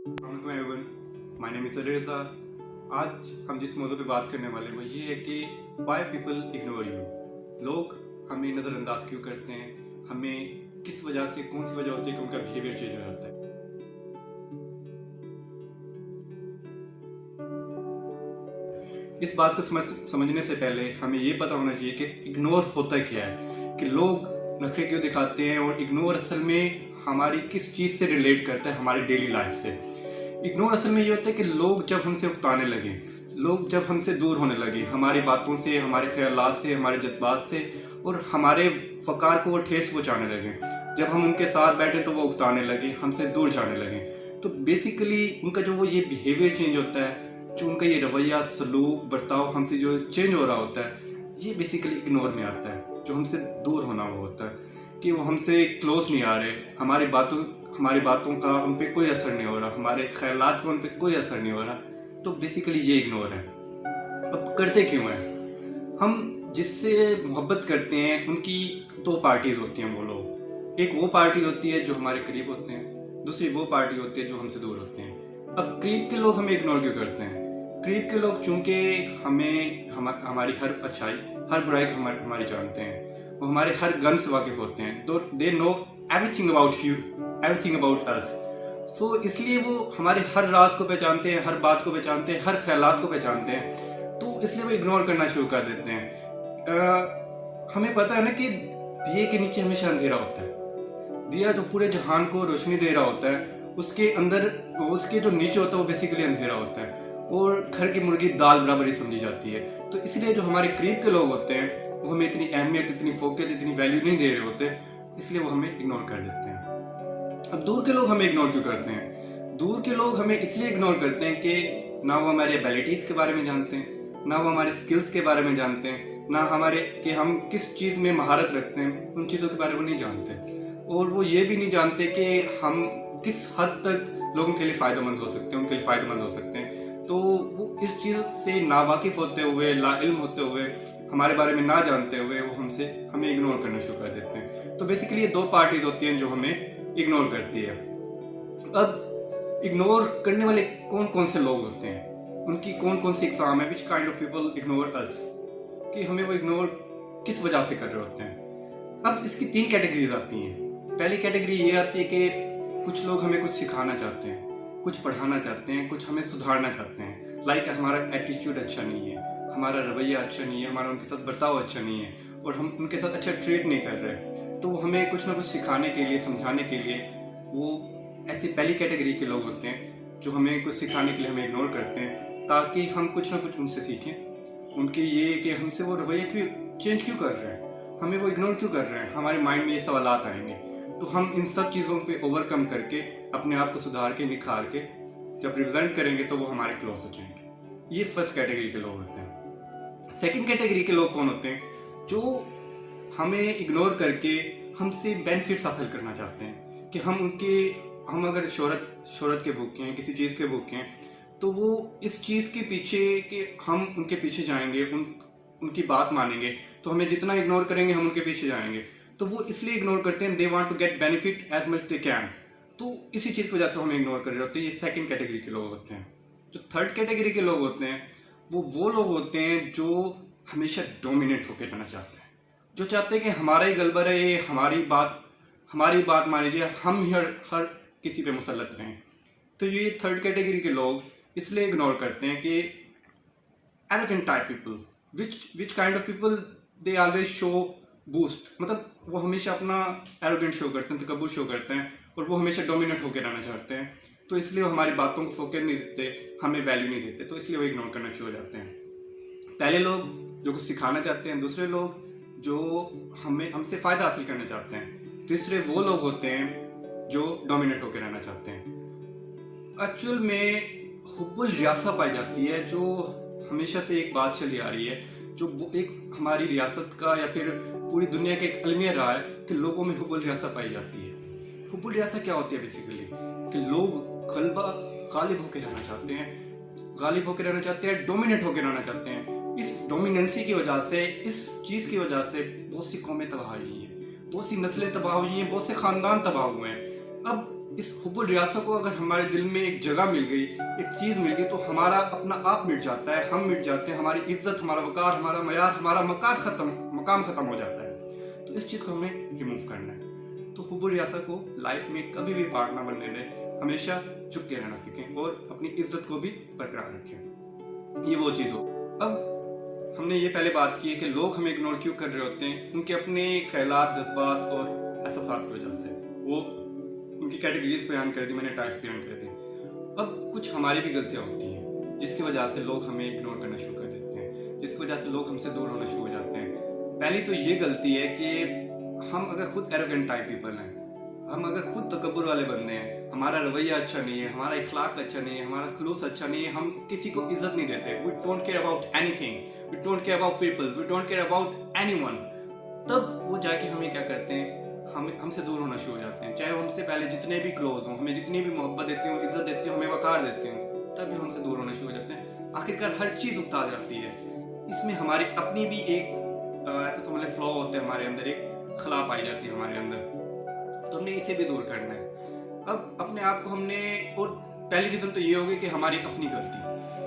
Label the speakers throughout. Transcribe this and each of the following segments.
Speaker 1: अस्सलाम everyone, my name is Reza. आज हम जिस मौजू पे बात करने वाले हैं वो ये है कि वाई पीपल इग्नोर यू। लोग हमें नज़रअंदाज क्यों करते हैं, हमें किस वजह से, कौन सी वजह होती है कि उनका बिहेवियर चेंज हो जाता है। इस बात को समझने से पहले हमें ये पता होना चाहिए कि इग्नोर होता क्या है, कि लोग नखरे क्यों दिखाते हैं और इग्नोर असल में हमारी किस चीज़ से रिलेट करता है, हमारी डेली लाइफ से। इग्नोर असल में ये होता है कि लोग जब हमसे उकताने लगे, लोग जब हमसे दूर होने लगे, हमारी बातों से, हमारे ख्यालात से, हमारे जज्बात से और हमारे फ़कार को वो ठेस पहुँचाने लगे। जब हम उनके साथ बैठे तो वो उकताने लगे, हमसे दूर जाने लगे। तो बेसिकली उनका जो वो ये बिहेवियर चेंज होता है, जो उनका ये रवैया, सलूक, बर्ताव हमसे जो चेंज हो रहा होता है, ये बेसिकली इग्नोर में आता है। जो हमसे दूर होना वो होता है कि वो हमसे क्लोज नहीं आ रहे, हमारी बातों का उन पर कोई असर नहीं हो रहा, हमारे ख्यालात का उन पर कोई असर नहीं हो रहा। तो बेसिकली ये इग्नोर है। अब करते क्यों हैं हम? जिससे मोहब्बत करते हैं उनकी दो पार्टीज होती हैं वो लोग। एक वो पार्टी होती है जो हमारे करीब होते हैं, दूसरी वो पार्टी होती है जो हमसे दूर होते हैं। अब करीब के लोग हमें इग्नोर क्यों करते हैं? करीब के लोग चूंकि हमारी हर अच्छाई, हर बुराई को हमारी जानते हैं, वो हमारे हर गम से वाकिफ होते हैं। तो they know everything about you, everything about us. So इसलिए वो हमारे हर राज को पहचानते हैं, हर बात को पहचानते हैं, हर ख्यालात को पहचानते हैं। तो इसलिए वो इग्नोर करना शुरू कर देते हैं। हमें पता है ना कि दिए के नीचे हमेशा अंधेरा होता है। दिया जो पूरे जहान को रोशनी दे रहा होता है, उसके अंदर, उसके जो नीचे होता है वो बेसिकली अंधेरा होता है और घर की मुर्गी दाल बराबर ही समझी जाती है। तो इसलिए जो हमारे करीब के लोग होते हैं वो हमें इतनी अहमियत, इतनी फोकस, इतनी वैल्यू नहीं दे रहे होते, इसलिए वो हमें इग्नोर कर देते हैं। अब दूर के लोग हमें इग्नोर क्यों करते हैं? दूर के लोग हमें इसलिए इग्नोर करते हैं कि ना वो हमारी एबिलिटीज़ के बारे में जानते हैं, ना वो हमारे स्किल्स के बारे में जानते हैं, ना हमारे कि हम किस चीज़ में महारत रखते हैं, उन चीज़ों के बारे में नहीं जानते। और वो ये भी नहीं जानते कि हम किस हद तक लोगों के लिए फ़ायदेमंद हो सकते हैं, उनके लिए फ़ायदेमंद हो सकते हैं। तो वो इस चीज़ से नावाकिफ़ होते हुए, लाइल्म होते हुए, हमारे बारे में ना जानते हुए वो हमें इग्नोर करना शुरू कर देते हैं। तो बेसिकली ये दो पार्टीज होती हैं जो हमें इग्नोर करती है। अब इग्नोर करने वाले कौन कौन से लोग होते हैं, उनकी कौन कौन सी इकसाम है, which kind of people ignore us, कि हमें वो इग्नोर किस वजह से कर रहे होते हैं। अब इसकी तीन कैटेगरीज आती हैं। पहली कैटेगरी ये आती है कि कुछ लोग हमें कुछ सिखाना चाहते हैं, कुछ पढ़ाना चाहते हैं, कुछ हमें सुधारना चाहते हैं। लाइक हमारा एटीट्यूड अच्छा नहीं है, हमारा रवैया अच्छा नहीं है, हमारा उनके साथ बर्ताव अच्छा नहीं है और हम उनके साथ अच्छा ट्रीट नहीं कर रहे। तो हमें कुछ ना कुछ सिखाने के लिए, समझाने के लिए, वो ऐसी पहली कैटेगरी के लोग होते हैं जो हमें कुछ सिखाने के लिए हमें इग्नोर करते हैं, ताकि हम कुछ ना कुछ उनसे सीखें। उनके ये कि हमसे वो रवैया क्यों चेंज क्यों कर रहे हैं, हमें वो इग्नोर क्यों कर रहे हैं। हमारे माइंड में ये सवालात आएंगे, तो हम इन सब चीज़ों पे ओवरकम करके, अपने आप को सुधार के, निखार के जब रिप्रेजेंट करेंगे तो वो हमारे क्लोज हो जाएंगे। ये फर्स्ट कैटेगरी के लोग होते हैं। सेकंड कैटेगरी के लोग कौन होते हैं? जो हमें इग्नोर करके हमसे बेनिफिट्स हासिल करना चाहते हैं, कि हम अगर शोहरत के भूखे हैं, किसी चीज़ के भूखे हैं, तो वो इस चीज़ के पीछे कि हम उनके पीछे जाएंगे, उनकी बात मानेंगे, तो हमें जितना इग्नोर करेंगे हम उनके पीछे जाएंगे। तो वो इसलिए इग्नोर करते हैं, they want to get benefit as much they can. तो इसी चीज़ की वजह से हमें इग्नोर कर रहे होते हैं। ये सेकंड कैटेगरी के लोग होते हैं। जो थर्ड कैटेगरी के लोग होते हैं वो लोग होते हैं जो हमेशा डोमिनेट होकर रहना चाहते हैं, जो चाहते हैं कि हमारा ही गलबा रहे, हमारी बात मानी जाए, हम ही हर किसी पे मुसल्लत रहें। तो ये थर्ड कैटेगरी के लोग इसलिए इग्नोर करते हैं कि arrogant type people, which kind of people they always show boost, मतलब वो हमेशा अपना एरोगेंट शो करते हैं, तकब्बुर शो करते हैं और वो हमेशा डोमिनेट होकर रहना चाहते हैं। तो इसलिए वो हमारी बातों को फोकस नहीं देते, हमें वैल्यू नहीं देते, तो इसलिए वो इग्नोर करना शुरू हो जाते हैं। पहले लोग जो कुछ सिखाना चाहते हैं, दूसरे लोग जो हमसे फ़ायदा हासिल करना चाहते हैं, तीसरे वो लोग होते हैं जो डोमिनेट होकर रहना चाहते हैं। एक्चुअल में हुब्बुल रियासा पाई जाती है, जो हमेशा से एक बात चली आ रही है, जो एक हमारी रियासत का या फिर पूरी दुनिया का एक अलमिया रहा है कि लोगों में हुब्बुल रियासा पाई जाती है। हुब्बुल रियासा क्या होती है? बेसिकली कि लोग गालिब होकर रहना चाहते हैं, डोमिनेट होकर रहना चाहते हैं। इस डोमिनेंसी की वजह से, इस चीज़ की वजह से बहुत सी कौमें तबाह हुई हैं, बहुत सी नस्लें तबाह हुई हैं, बहुत से ख़ानदान तबाह हुए हैं। अब इस हुब्बुल रियासा को अगर हमारे दिल में एक जगह मिल गई, एक चीज़ मिल गई, तो हमारा अपना आप मिट जाता है, हम मिट जाते हैं, हमारी इज्जत, हमारा वकार, हमारा मयार, हमारा मकाम ख़त्म हो जाता है। तो इस चीज़ को हमें रिमूव करना है। तो हुब्बुल रियासा को लाइफ में कभी भी पार्ट ना बनने दें, हमेशा झुक के रहना सीखें और अपनी इज्जत को भी बरकरार रखें। ये वो चीज़ हो। अब हमने ये पहले बात की है कि लोग हमें इग्नोर क्यों कर रहे होते हैं, उनके अपने ख्यालात, जज्बात और एहसासात की वजह से। वो उनकी कैटेगरीज बयान कर दी मैंने, टाइप्स बयान कर दी। अब कुछ हमारी भी गलतियाँ होती हैं जिसकी वजह से लोग हमें इग्नोर करना शुरू कर देते हैं, जिसकी वजह से लोग हमसे दूर होना शुरू हो जाते हैं। पहली तो ये गलती है कि हम अगर खुद एरोगेंट टाइप पीपल हैं, हम अगर खुद तकब्बुर वाले बंदे हैं, हमारा रवैया अच्छा नहीं है, हमारा इखलाक अच्छा नहीं है, हमारा खलूस अच्छा नहीं है, हम किसी को इज्जत नहीं देते, we don't care about anything, we don't care about people, we don't care about anyone, तब वो जाके हमें क्या करते हैं, हमसे दूर होना शुरू हो जाते हैं। चाहे वो हमसे पहले जितने भी क्लोज हों, हमें जितनी भी मोहब्बत देते हो, इज्जत देते हो, हमें वकार देते हो, तब भी हमसे दूर होना शुरू हो जाते हैं। आखिरकार हर चीज़ उकता जाती है। इसमें हमारी अपनी भी एक ऐसा समझ लें फ्लॉ होता है, हमारे अंदर एक खला पाई जाती है हमारे अंदर, तो हमने इसे भी दूर करना है। अब अपने आप को हमने, और पहली रीज़न तो ये होगी कि हमारी अपनी गलती।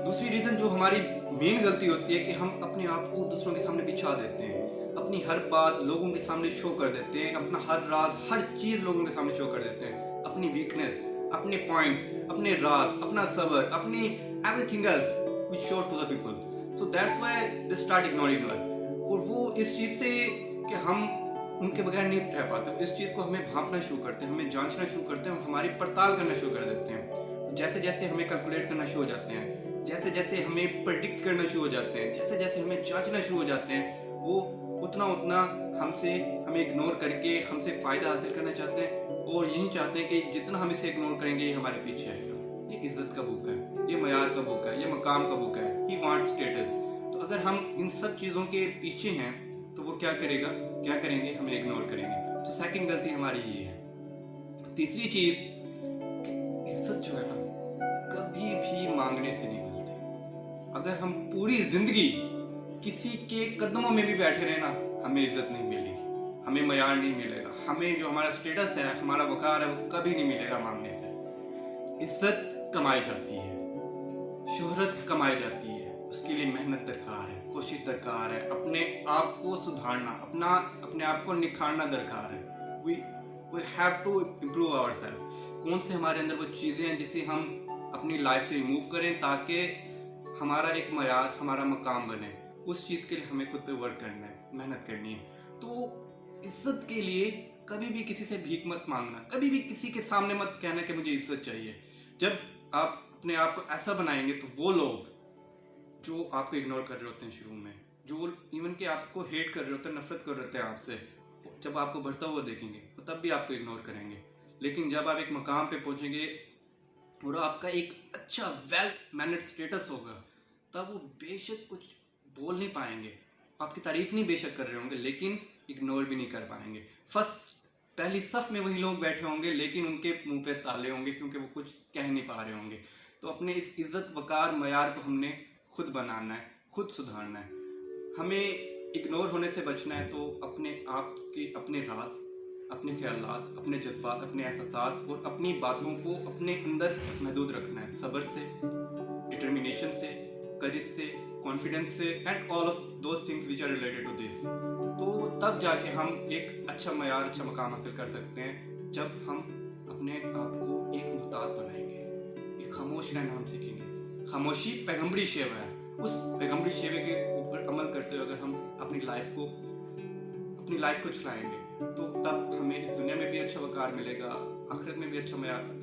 Speaker 1: दूसरी रीज़न जो हमारी मेन गलती होती है कि हम अपने आप को दूसरों के सामने बिछा देते हैं, अपनी हर बात लोगों के सामने शो कर देते हैं, अपना हर राज, हर चीज़ लोगों के सामने शो कर देते हैं, अपनी वीकनेस, अपने पॉइंट्स, अपने राज, अपना सबर, अपनी everything else we show to the people. So that's why they start ignoring us. और वो इस चीज़ से कि हम उनके बगैर नहीं रह पाते, इस चीज़ को हमें भांपना शुरू करते हैं, हमें जांचना शुरू करते हैं, हमारी पड़ताल करना शुरू कर देते हैं। जैसे जैसे हमें कैलकुलेट करना शुरू हो जाते हैं, जैसे जैसे हमें प्रेडिक्ट करना शुरू हो जाते हैं, जैसे जैसे हमें जांचना शुरू हो जाते हैं, वो उतना उतना हमें इग्नोर करके हमसे फ़ायदा हासिल करना चाहते हैं, और यही चाहते हैं कि जितना हम इसे इग्नोर करेंगे ये हमारे पीछे आएगा। ये इज्जत का भूखा है, ये मयार का भूखा है, ये मकाम का भूखा है, ही वांट्स स्टेटस। तो अगर हम इन सब चीज़ों के पीछे हैं तो वो क्या करेंगे, हमें इग्नोर करेंगे। तो सेकंड गलती हमारी ये है। तीसरी चीज़, इज्जत जो है ना, कभी भी मांगने से नहीं मिलती। अगर हम पूरी जिंदगी किसी के कदमों में भी बैठे रहे ना, हमें इज्जत नहीं मिलेगी, हमें मयार नहीं मिलेगा, हमें जो हमारा स्टेटस है, हमारा वकार है, वो कभी नहीं मिलेगा मांगने से। इज्जत कमाई जाती है, शोहरत कमाई जाती है, उसके लिए मेहनत दरकार है, कोशिश दरकार है, अपने आप को सुधारना, अपने आप को निखारना दरकार है। We have to improve ourselves. कौन से हमारे अंदर वो चीज़ें हैं जिसे हम अपनी लाइफ से रिमूव करें ताकि हमारा एक मयार, हमारा मकाम बने। उस चीज़ के लिए हमें खुद पे वर्क करना है, मेहनत करनी है। तो इज्जत के लिए कभी भी किसी से भीख मत मांगना, कभी भी किसी के सामने मत कहना कि मुझे इज्जत चाहिए। जब आप अपने आप को ऐसा बनाएंगे तो वो लोग जो आपको इग्नोर कर रहे होते हैं शुरू में, जो इवन के आपको हेट कर रहे होते हैं, नफरत कर रहे होते हैं आपसे, जब आपको बढ़ता हुआ देखेंगे तो तब भी आपको इग्नोर करेंगे। लेकिन जब आप एक मकाम पे पहुंचेंगे और आपका एक अच्छा वेल मैनेड स्टेटस होगा, तब वो बेशक कुछ बोल नहीं पाएंगे, आपकी तारीफ नहीं बेशक कर रहे होंगे, लेकिन इग्नोर भी नहीं कर पाएंगे। पहली सफ में वही लोग बैठे होंगे, लेकिन उनके मुंह पे ताले होंगे क्योंकि वो कुछ कह नहीं पा रहे होंगे। तो अपने इस इज्जत वकार मयार को हमने खुद बनाना है, खुद सुधारना है। हमें इग्नोर होने से बचना है तो अपने आप के अपने राज, अपने ख्यालात, अपने जज्बात, अपने एहसासात और अपनी बातों को अपने अंदर महदूद रखना है, सब्र से, डिटर्मिनेशन से, करेज से, कॉन्फिडेंस से, and all of those things which are related to this. तो तब जाके हम एक अच्छा मयार, अच्छा मकाम हासिल कर सकते हैं, जब हम अपने आप को एक मुहतात बनाएंगे, एक खामोश रहना हम सीखेंगे। खामोशी पैगंबरी शेवा है, उस पैगंबरी शेवे के ऊपर अमल करते हुए अगर हम अपनी लाइफ को चलाएंगे तो तब हमें इस दुनिया में भी अच्छा वकार मिलेगा, आखिरत में भी अच्छा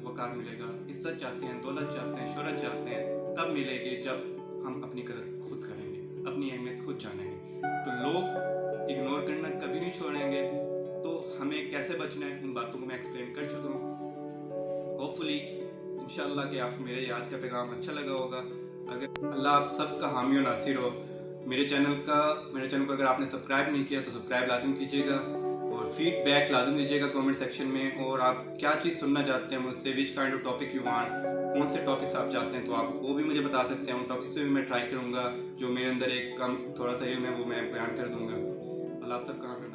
Speaker 1: वकार मिलेगा। इज्जत चाहते हैं, दौलत चाहते हैं, शोहरत चाहते हैं, तब मिलेगी जब हम अपनी कदर खुद करेंगे, अपनी अहमियत खुद जानेंगे। तो लोग इग्नोर करना कभी नहीं छोड़ेंगे। तो हमें कैसे बचना है, उन बातों को मैं एक्सप्लेन कर चुका हूँ। होपफुली इंशाअल्लाह कि आपको मेरे याद का पैगाम अच्छा लगा होगा। अगर अल्लाह आप सबका हामी और नासिर हो। मेरे चैनल को अगर आपने सब्सक्राइब नहीं किया तो सब्सक्राइब लाजिम कीजिएगा, और फीडबैक लाजिम दीजिएगा कमेंट सेक्शन में। और आप क्या चीज़ सुनना चाहते हैं मुझसे, विच kind of topic you want, कौन से टॉपिक्स आप चाहते हैं, तो आप वो भी मुझे बता सकते हैं। उन टॉपिक्स पे भी मैं ट्राई करूँगा, जो मेरे अंदर एक कम थोड़ा सा इल्म है वो मैं बयान कर दूँगा। अल्लाह आप सबका हामी।